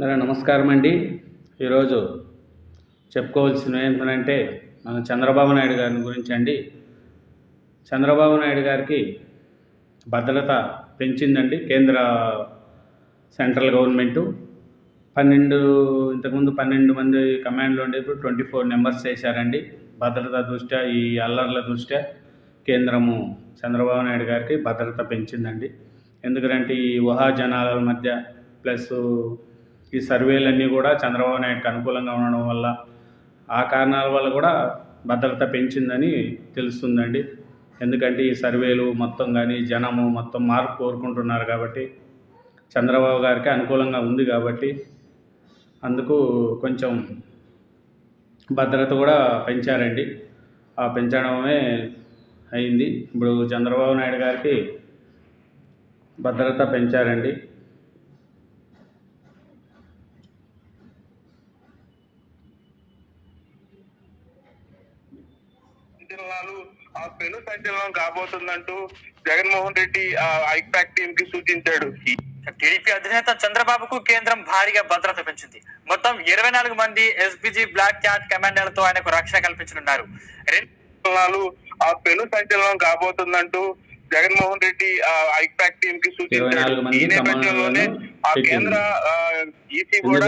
నమస్కారం అండి. ఈరోజు చెప్పుకోవాల్సినవి ఏంటంటే మన చంద్రబాబు నాయుడు గారి గురించి అండి. చంద్రబాబు నాయుడు గారికి భద్రత పెంచిందండి సెంట్రల్ గవర్నమెంటు. ఇంతకుముందు 12 మంది కమాండ్లో ఉండేప్పుడు 24 మెంబర్స్ చేశారండి. భద్రత దృష్ట్యా, ఈ అల్లర్ల దృష్ట్యా కేంద్రము చంద్రబాబు నాయుడు గారికి భద్రత పెంచిందండి. ఎందుకంటే ఈ ఊహాజనాల మధ్య ప్లస్ ఈ సర్వేలన్నీ కూడా చంద్రబాబు నాయుడుకి అనుకూలంగా ఉండడం వల్ల, ఆ కారణాల వల్ల కూడా భద్రత పెంచిందని తెలుస్తుందండి. ఎందుకంటే ఈ సర్వేలు మొత్తం కానీ జనము మొత్తం మార్పు కోరుకుంటున్నారు కాబట్టి, చంద్రబాబు గారికి అనుకూలంగా ఉంది కాబట్టి అందుకు కొంచెం భద్రత కూడా పెంచారండి. ఆ పెంచడమే అయింది. ఇప్పుడు చంద్రబాబు నాయుడు గారికి భద్రత పెంచారండి. జిల్లాలు పెను సంచలనం కాబోతుందంటూ జగన్మోహన్ రెడ్డి ఐపాక్ టీమ్ కి సూచించాడు. టీడీపీ అధినేత చంద్రబాబుకు కేంద్రం భారీగా భద్రత పెంచింది. మొత్తం 24 మంది ఎస్పీజీ బ్లాక్ క్యాట్ కమాండర్లతో ఆయనకు రక్షణ కల్పించనున్నారు. జిల్లాలు పెను సంచలనం కాబోతుందంటూ జగన్మోహన్ రెడ్డి ఐపాక్ టీమ్ కి సూచించాడు. ఈ నేపథ్యంలోనే కేంద్ర ఈసీ కూడా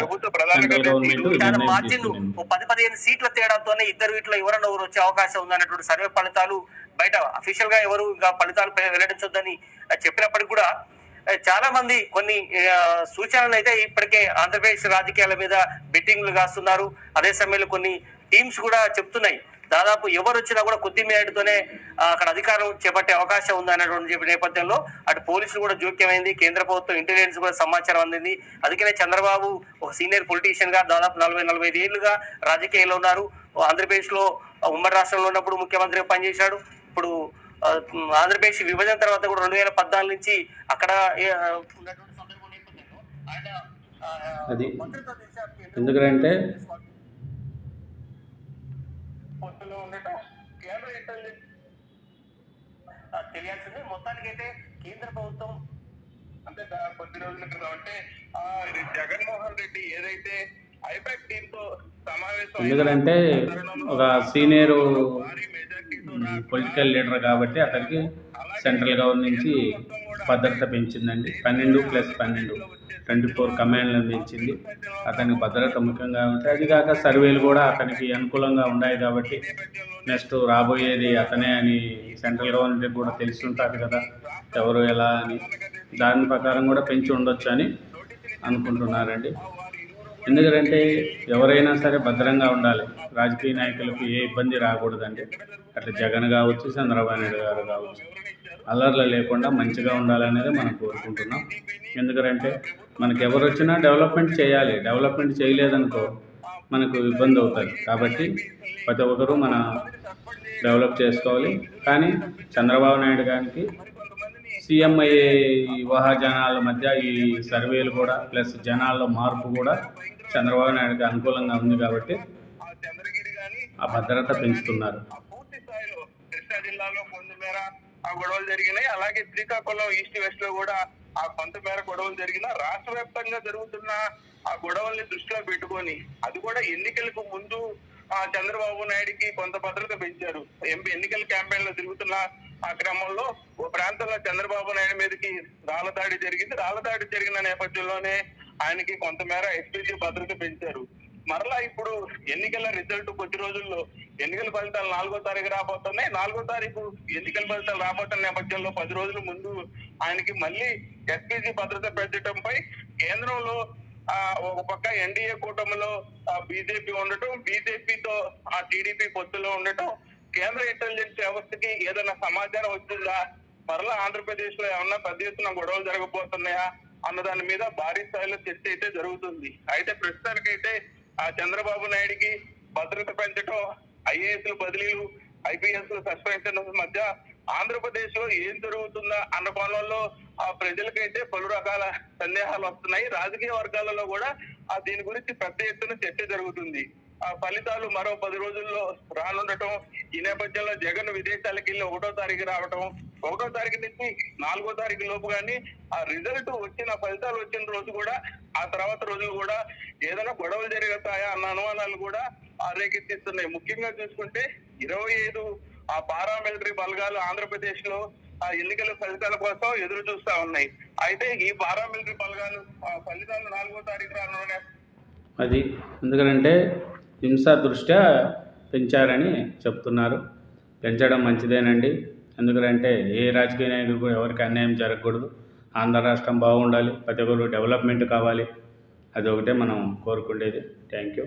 ప్రభుత్వ ప్రధాన మార్జిన్ 10-15 సీట్ల తేడాతోనే ఇద్దరు వీటిలో ఎవరైనా వచ్చే అవకాశం ఉందన్నటువంటి సర్వే ఫలితాలు బయట అఫీషియల్ గా ఎవరు ఇంకా ఫలితాలు వెల్లడించొద్దని చెప్పినప్పటికీ కూడా చాలా మంది కొన్ని సూచనలు అయితే ఇప్పటికే ఆంధ్రప్రదేశ్ రాజకీయాల మీద బెట్టింగ్లు కాస్తున్నారు. అదే సమయంలో కొన్ని టీమ్స్ కూడా చెప్తున్నాయి, దాదాపు ఎవరు వచ్చినా కూడా కొద్ది మేరతోనే అక్కడ అధికారం చేపట్టే అవకాశం ఉందన్నటువంటి నేపథ్యంలో అటు పోలీసులు కూడా జోక్యమైంది. కేంద్ర ప్రభుత్వం ఇంటెలిజెన్స్ కూడా సమాచారం అందింది. అందుకనే చంద్రబాబు ఒక సీనియర్ పొలిటీషియన్ గా దాదాపు 40-45 ఏళ్లుగా రాజకీయాల్లో ఉన్నారు. ఆంధ్రప్రదేశ్ లో ఉమ్మడి రాష్ట్రంలో ఉన్నప్పుడు ముఖ్యమంత్రిగా పనిచేశాడు. ఇప్పుడు ఆంధ్రప్రదేశ్ విభజన తర్వాత కూడా 2014 నుంచి అక్కడ ఉన్నటువంటి సందర్భం నేపథ్యంలో ఆయన అది ఎందుకంటే తెలియాల్సింది. మొత్తానికైతే కేంద్ర ప్రభుత్వం అంటే కొద్ది రోజుల క్రితం అంటే జగన్మోహన్ రెడ్డి ఏదైతే ఐపాక్ టీమ్ తో సమావేశం, ఎందుకంటే ఒక సీనియర్ పొలిటికల్ లీడర్ కాబట్టి అతనికి సెంట్రల్ గవర్నమెంట్ నుంచి భద్రత పెంచిందండి. 12+12 24 కమాండ్లను పెంచింది. అతనికి భద్రత ముఖ్యంగా ఉంటే, అది కాక సర్వేలు కూడా అతనికి అనుకూలంగా ఉన్నాయి కాబట్టి నెక్స్ట్ రాబోయేది అతనే అని సెంట్రల్ గవర్నమెంట్కి కూడా తెలిసి ఉంటుంది కదా ఎవరు ఎలా అని. దాని ప్రకారం కూడా పెంచి ఉండొచ్చు అని అనుకుంటున్నారండి. ఎందుకంటే ఎవరైనా సరే భద్రంగా ఉండాలి, రాజకీయ నాయకులకు ఏ ఇబ్బంది రాకూడదండి. అట్లా జగన్ కావచ్చు, చంద్రబాబు నాయుడు గారు కావచ్చు, అల్లర్లు లేకుండా మంచిగా ఉండాలనేది మనం కోరుకుంటున్నాం. ఎందుకంటే మనకు ఎవరు వచ్చినా డెవలప్మెంట్ చేయాలి, డెవలప్మెంట్ చేయలేదనుకో మనకు ఇబ్బంది అవుతుంది. కాబట్టి ప్రతి ఒక్కరూ మన డెవలప్ చేసుకోవాలి. కానీ చంద్రబాబు నాయుడు గారికి సీఎం అయ్యే ఊహాజనాల మధ్య ఈ సర్వేలు కూడా ప్లస్ జనాల్లో మార్పు కూడా చంద్రబాబు నాయుడుకి అనుకూలంగా ఉంది కాబట్టి ఆ భద్రత పెంచుతున్నారు. పూర్తి స్థాయిలో కృష్ణా జిల్లాలో కొంతమేర ఆ గొడవలు జరిగినాయి. అలాగే శ్రీకాకుళం ఈస్ట్ వెస్ట్ లో కూడా ఆ కొంతమేర గొడవలు జరిగిన రాష్ట్ర వ్యాప్తంగా జరుగుతున్న ఆ గొడవల్ని దృష్టిలో పెట్టుకొని, అది కూడా ఎన్నికలకు ముందు చంద్రబాబు నాయుడికి కొంత భద్రత పెంచారు. ఎన్నికల క్యాంపెయిన్ లో తిరుగుతున్న ఆ క్రమంలో ఓ ప్రాంతంలో చంద్రబాబు నాయుడు మీదకి రాళ్లదాడి జరిగింది. రాళ్లదాడి జరిగిన నేపథ్యంలోనే ఆయనకి కొంతమేర ఎస్పీజీ భద్రత పెంచారు. మరలా ఇప్పుడు ఎన్నికల రిజల్ట్ కొద్ది రోజుల్లో ఎన్నికల ఫలితాలు 4వ తారీఖు రాబోతున్నాయి. 4వ తారీఖు ఎన్నికల ఫలితాలు రాబోతున్న నేపథ్యంలో 10 రోజుల ముందు ఆయనకి మళ్ళీ ఎస్పీజీ భద్రత పెంచడంపై కేంద్రంలో ఒక పక్క ఎన్డీఏ కూటమిలో బీజేపీ ఉండటం, బీజేపీతో టీడీపీ పొత్తులో ఉండటం, కేంద్ర ఇంటెలిజెన్స్ వ్యవస్థకి ఏదైనా సమాచారం వచ్చిందా, మరలా ఆంధ్రప్రదేశ్ లో ఏమన్నా పెద్ద ఎత్తున గొడవలు జరగబోతున్నాయా అన్న దాని మీద భారీ స్థాయిలో చర్చ అయితే జరుగుతుంది. అయితే ప్రస్తుతానికైతే చంద్రబాబు నాయుడికి భద్రత పెంచడం, ఐఏఎస్ల బదిలీలు, ఐపీఎస్ల సస్పెన్షన్ మధ్య ఆంధ్రప్రదేశ్ లో ఏం జరుగుతుందా అన్న కోణంలో ప్రజలకైతే పలు రకాల సందేహాలు వస్తున్నాయి. రాజకీయ వర్గాలలో కూడా దీని గురించి పెద్ద ఎత్తున చర్చ జరుగుతుంది. ఆ ఫలితాలు మరో 10 రోజుల్లో రానుండటం, ఈ నేపథ్యంలో జగన్ విదేశాలకు వెళ్ళి 1వ తారీఖు రావటం, 1వ తారీఖు నుంచి 4వ తారీఖు లోపు కానీ ఆ రిజల్ట్ వచ్చిన ఫలితాలు వచ్చిన రోజు కూడా ఆ తర్వాత రోజులు కూడా ఏదైనా గొడవలు జరుగుతాయా అన్న అనుమానాలు కూడా రేకెత్తిస్తున్నాయి. ముఖ్యంగా చూసుకుంటే 25 ఆ పారామిలిటరీ బలగాలు ఆంధ్రప్రదేశ్ లో ఆ ఎన్నికల ఫలితాల కోసం ఎదురు చూస్తా ఉన్నాయి. అయితే ఈ పారామిలిటరీ బలగాలు ఫలితాలు 4వ తారీఖు రానున్నాయి. అది ఎందుకంటే హింస దృష్ట్యా పెంచారని చెప్తున్నారు. పెంచడం మంచిదేనండి. ఎందుకంటే ఏ రాజకీయ నాయకుడు కూడా ఎవరికి అన్యాయం జరగకూడదు. ఆంధ్ర రాష్ట్రం బాగుండాలి, ప్రతి ఒక్కరు డెవలప్మెంట్ కావాలి. అది ఒకటే మనం కోరుకునేది. Thank you.